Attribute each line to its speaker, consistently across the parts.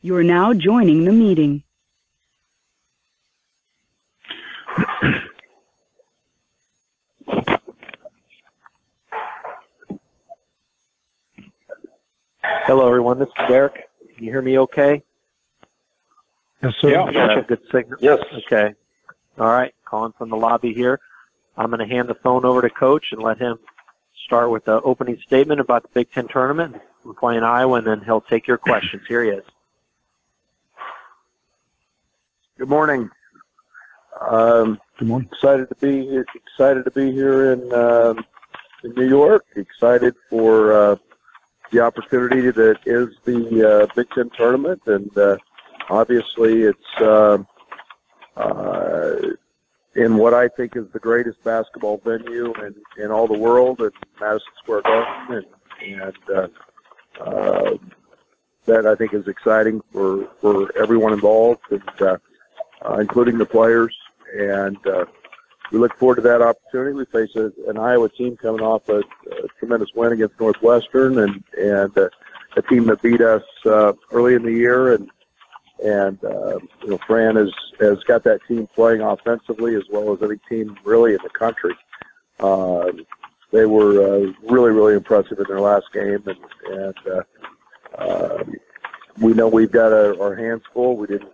Speaker 1: You're now joining the meeting.
Speaker 2: Hello, everyone. This is Derek. Can you hear me okay?
Speaker 3: Yes, sir.
Speaker 2: Yeah, gotcha. Good signal.
Speaker 4: Yes.
Speaker 2: Okay. All right. Calling from the lobby here. I'm going to hand the phone over to Coach and let him start with the opening statement about the Big Ten tournament. We're playing Iowa, and then he'll take your questions. Here he is.
Speaker 4: Good morning.
Speaker 3: Good morning.
Speaker 4: Excited to be here in New York. Excited for the opportunity that is the Big Ten tournament, and obviously it's in what I think is the greatest basketball venue in all the world, in Madison Square Garden, and that I think is exciting for everyone involved, and including the players. And we look forward to that opportunity. We face an Iowa team coming off a tremendous win against Northwestern, and a team that beat us early in the year. And you know, Fran has got that team playing offensively as well as any team really in the country. They were really, really impressive in their last game, and we know we've got our hands full. We didn't.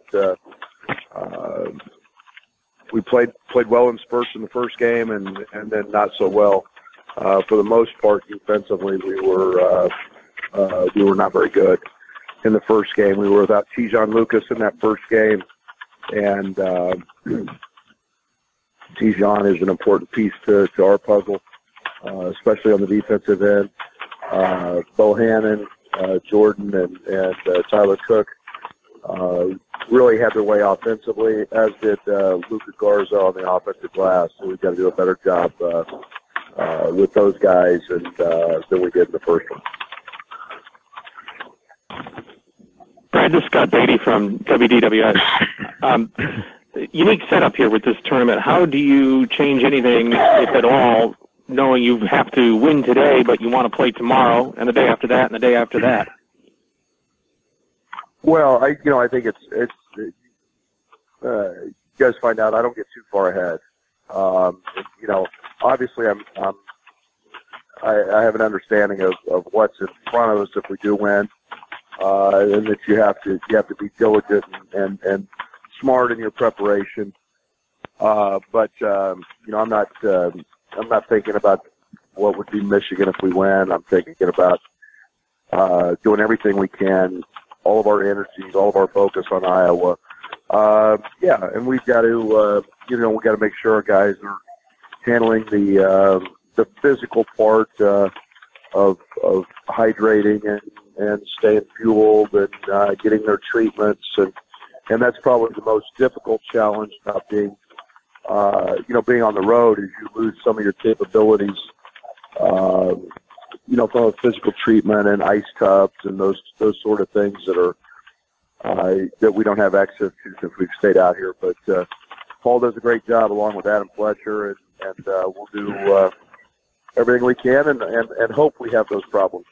Speaker 4: We played well in spurts in the first game, and then not so well. For the most part, defensively, we were not very good in the first game. We were without Tijon Lucas in that first game, and Tijon is an important piece to our puzzle, especially on the defensive end. Bohannon, Jordan, and Tyler Cook really had their way offensively, as did Luka Garza on the offensive glass. So we've got to do a better job with those guys than we did in the first one.
Speaker 5: Brad, this is Scott Beatty from WDWS. Unique setup here with this tournament. How do you change anything, if at all, knowing you have to win today, but you want to play tomorrow and the day after that and the day after that?
Speaker 4: Well, I think it's you guys find out I don't get too far ahead. You know, obviously I have an understanding of what's in front of us if we do win, and that you have to be diligent and smart in your preparation. But you know, I'm not thinking about what would be Michigan if we win. I'm thinking about doing everything we can, all of our energies, all of our focus on Iowa. Yeah, and we've got to, we got to make sure our guys are handling the physical part of hydrating and staying fueled and getting their treatments, and that's probably the most difficult challenge about being, being on the road, is you lose some of your capabilities, from a physical treatment and ice tubs and those sort of things that are that we don't have access to since we've stayed out here. But Paul does a great job along with Adam Fletcher, and we'll do everything we can and hope we have those problems.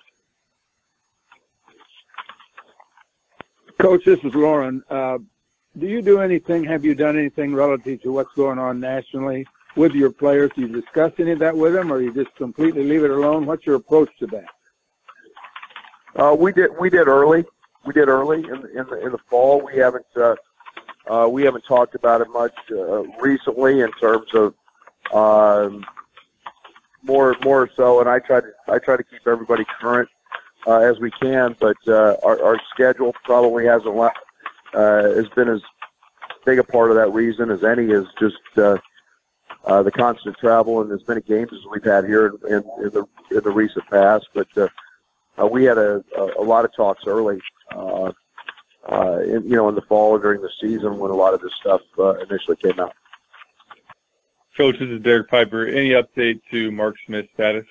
Speaker 3: Coach, this is Lauren. Do you do anything, have you done anything relative to what's going on nationally with your players? Do you discuss any of that with them, or you just completely leave it alone? What's your approach to that?
Speaker 4: We did early. We did early in the fall. We haven't talked about it much recently in terms of more so. And I try to keep everybody current as we can, but our schedule probably hasn't has been as big a part of that reason as any, is just the constant travel and as many games as we've had here in the recent past. But we had a lot of talks early, in the fall and during the season when a lot of this stuff initially came out.
Speaker 6: Coach, this is Derek Piper. Any update to Mark Smith's status?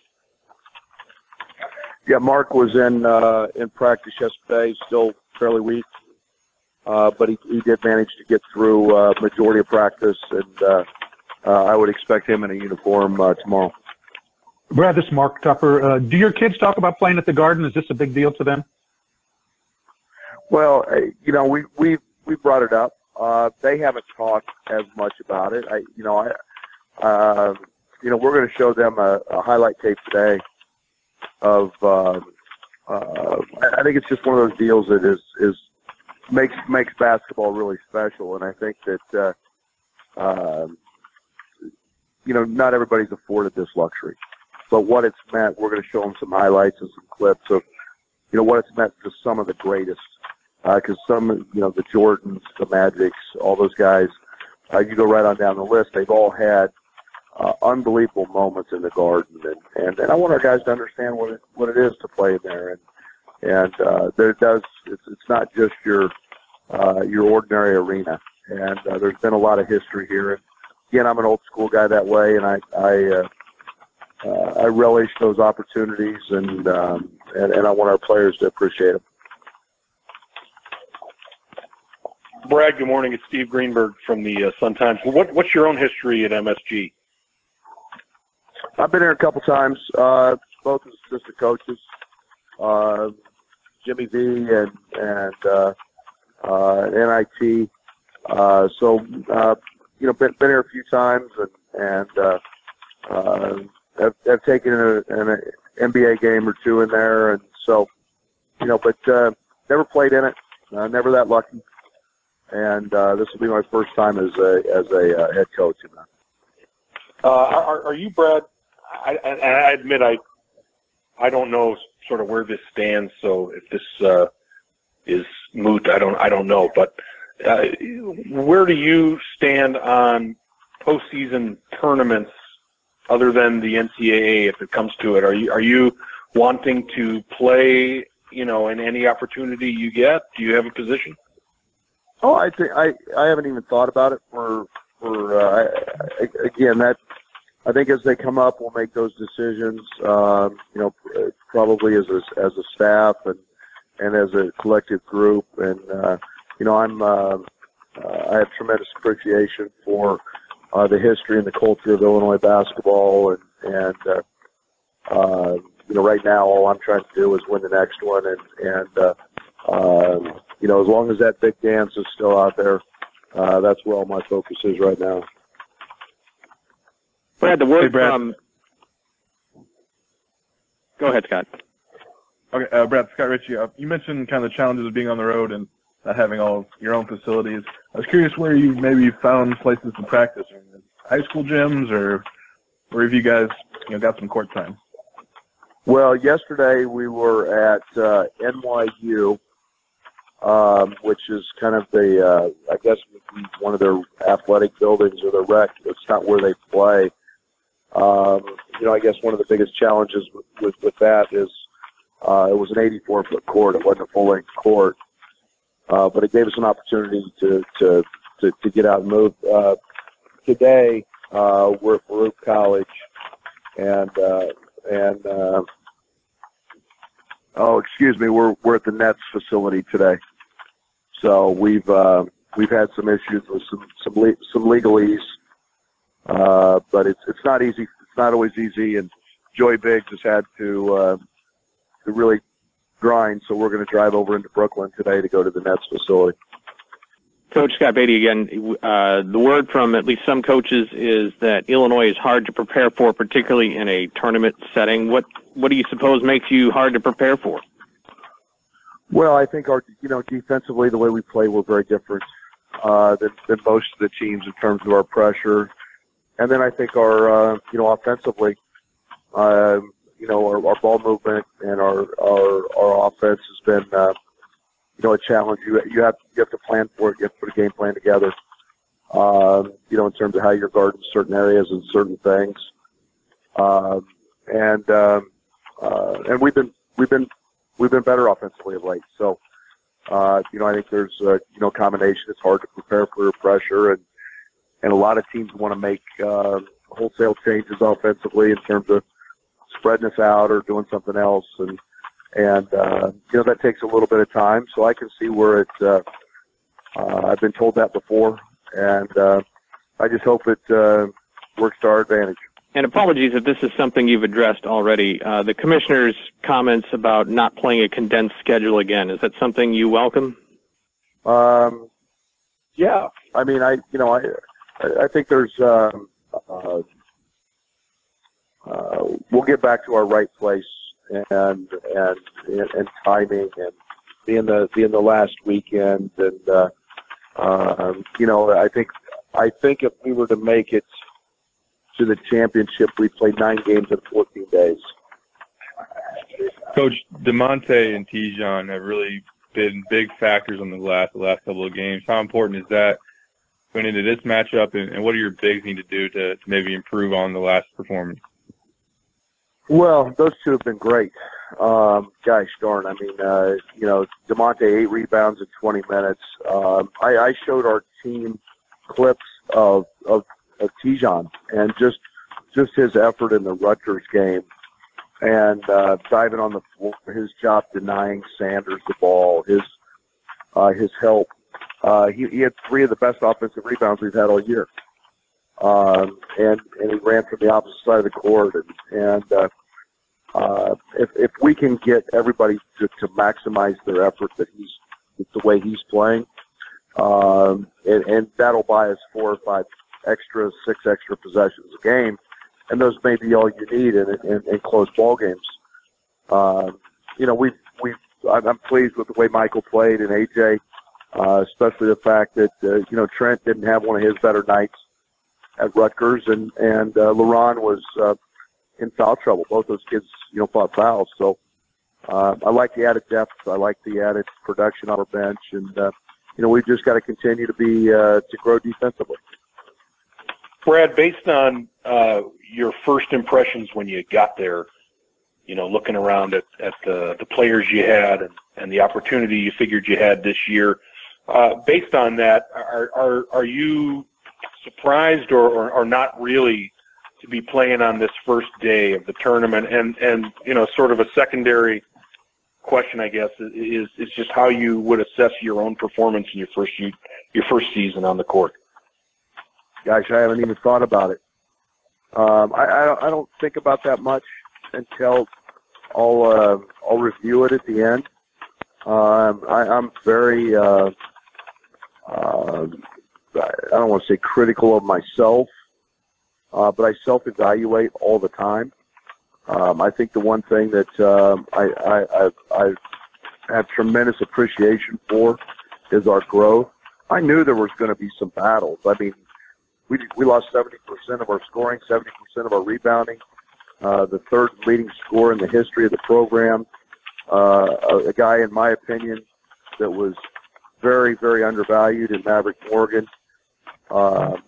Speaker 4: Yeah, Mark was in practice yesterday, still fairly weak, but he did manage to get through majority of practice, and I would expect him in a uniform tomorrow.
Speaker 7: Brad, this is Mark Tupper. Do your kids talk about playing at the Garden? Is this a big deal to them?
Speaker 4: Well, we brought it up. They haven't talked as much about it. We're going to show them a highlight tape today of. I think it's just one of those deals that makes basketball really special, and I think that not everybody's afforded this luxury. But what it's meant, we're going to show them some highlights and some clips of what it's meant to some of the greatest. Because some, the Jordans, the Magics, all those guys, you go right on down the list, they've all had unbelievable moments in the Garden, and I want our guys to understand what it is to play in there, and it's not just your ordinary arena, and there's been a lot of history here. And again, I'm an old school guy that way, and I relish those opportunities, and I want our players to appreciate them.
Speaker 7: Brad, good morning. It's Steve Greenberg from the Sun-Times. What's your own history at MSG?
Speaker 4: I've been here a couple times, both as assistant coaches, Jimmy V and NIT. Been here a few times, and have taken an NBA game or two in there, and so but never played in it. Never that lucky. And this will be my first time as a head coach in that.
Speaker 7: Are you, Brad? I admit I don't know sort of where this stands. So if this is moot, I don't know. But where do you stand on postseason tournaments other than the NCAA? If it comes to it, are you wanting to play? In any opportunity you get? Do you have a position?
Speaker 4: Oh, I think I haven't even thought about it again, that I think as they come up, we'll make those decisions, probably as a staff and as a collective group. And, I have tremendous appreciation for the history and the culture of Illinois basketball. And right now, all I'm trying to do is win the next one. As long as that big dance is still out there, that's where all my focus is right now.
Speaker 5: Brad, the word
Speaker 6: Hey, Brad.
Speaker 5: from... Go ahead, Scott.
Speaker 6: Okay, Brad, Scott Ritchie. You mentioned kind of the challenges of being on the road and not having all your own facilities. I was curious where you maybe found places to practice, high school gyms, or where have you guys got some court time?
Speaker 4: Well, yesterday we were at NYU, which is kind of the, I guess, one of their athletic buildings or the rec. It's not where they play. I guess one of the biggest challenges with that is it was an 84-foot court. It wasn't a full-length court, but it gave us an opportunity to get out and move. Today we're at Baruch College, and we're at the Nets facility today. So we've had some issues with some legalese, but it's not easy. It's not always easy, and Joey Biggs has had to really grind. So we're going to drive over into Brooklyn today to go to the Nets facility.
Speaker 5: Coach Scott Beatty again. The word from at least some coaches is that Illinois is hard to prepare for, particularly in a tournament setting. What do you suppose makes you hard to prepare for?
Speaker 4: Well, I think our defensively, the way we play, we're very different than most of the teams in terms of our pressure, and then I think our offensively, our ball movement and our offense has been a challenge. You have to plan for it. You have to put a game plan together. In terms of how you're guarding certain areas and certain things, and we've been better offensively of late. So, I think there's a combination. It's hard to prepare for pressure, and a lot of teams want to make wholesale changes offensively in terms of spreading us out or doing something else, and that takes a little bit of time. So I can see where it's. I've been told that before, and I just hope it works to our advantage.
Speaker 5: And apologies if this is something you've addressed already. The commissioner's comments about not playing a condensed schedule again, is that something you welcome?
Speaker 4: Yeah. I mean, I think there's, we'll get back to our right place and timing and being the last weekend. And, I think if we were to make it to the championship, we'd play 9 games in 14 days.
Speaker 8: Coach, DeMonte and Tijon have really been big factors on the last couple of games. How important is that going into this matchup, and what do your bigs need to do to maybe improve on the last performance?
Speaker 4: Well, those two have been great. Gosh darn, I mean, DeMonte 8 rebounds in 20 minutes. I showed our team clips of Tijon and just his effort in the Rutgers game and diving on the floor, his job denying Sanders the ball, his help. He had 3 of the best offensive rebounds we've had all year. And he ran from the opposite side of the court. And if we can get everybody to maximize their effort the way he's playing, and that'll buy us 4 or 5 extra, 6 extra possessions a game, and those may be all you need in close ball games. I'm pleased with the way Michael played and AJ, especially the fact that Trent didn't have one of his better nights at Rutgers, and LaRon was in foul trouble. Both those kids, fought fouls. So I like the added depth. I like the added production on our bench, and we've just got to continue to grow defensively.
Speaker 7: Brad, based on your first impressions when you got there, looking around at the players you had and the opportunity you figured you had this year, based on that, are you surprised or not really to be playing on this first day of the tournament? And sort of a secondary question, I guess, is just how you would assess your own performance in your first season on the court.
Speaker 4: Gosh, I haven't even thought about it. I don't think about that much until I'll review it at the end. I'm very I don't want to say critical of myself, but I self-evaluate all the time. I think the one thing that I have tremendous appreciation for is our growth. I knew there was going to be some battles. I mean, we lost 70% of our scoring, 70% of our rebounding, the 3rd leading scorer in the history of the program, a guy, in my opinion, that was very, very undervalued in Maverick Morgan,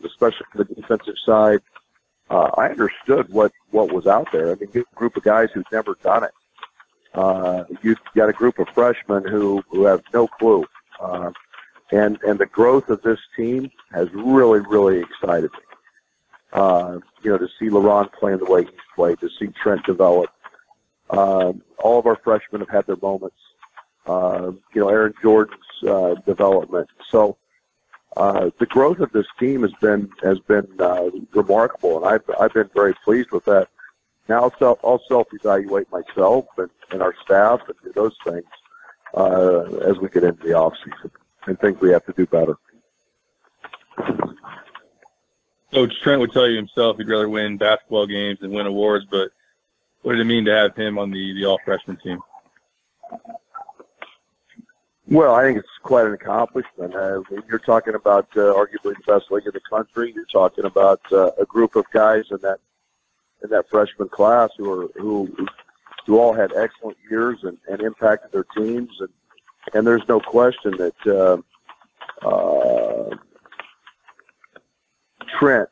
Speaker 4: especially for the defensive side. I understood what was out there. I mean, a group of guys who've never done it. You've got a group of freshmen who have no clue. And the growth of this team has really, really excited me. To see LaRon playing the way he's played, to see Trent develop. All of our freshmen have had their moments. Aaron Jordan's development. So the growth of this team has been remarkable, and I've been very pleased with that. Now I'll self-evaluate myself and our staff and do those things as we get into the off season and think we have to do better.
Speaker 8: Coach, Trent would tell you himself he'd rather win basketball games than win awards, but what did it mean to have him on the all-freshman team?
Speaker 4: Well, I think it's quite an accomplishment. You're talking about arguably the best league in the country. You're talking about a group of guys in that freshman class who all had excellent years and impacted their teams. And there's no question that Trent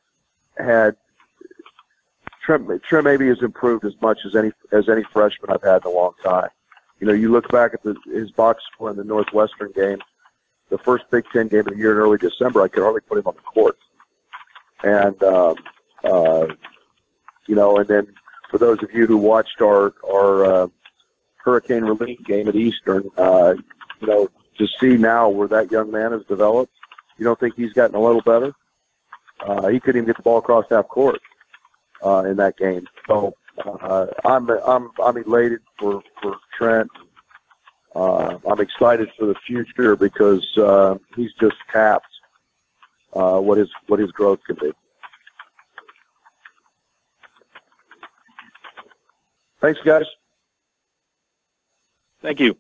Speaker 4: maybe has improved as much as any freshman I've had in a long time. You look back at his box score in the Northwestern game, the first Big Ten game of the year in early December, I could hardly put him on the court. And, and then for those of you who watched our Hurricane Relief game at Eastern, to see now where that young man has developed, you don't think he's gotten a little better? He couldn't even get the ball across half court. in that game. So I'm elated for Trent. I'm excited for the future because he's just tapped what his growth can be. Thanks, guys.
Speaker 5: Thank you.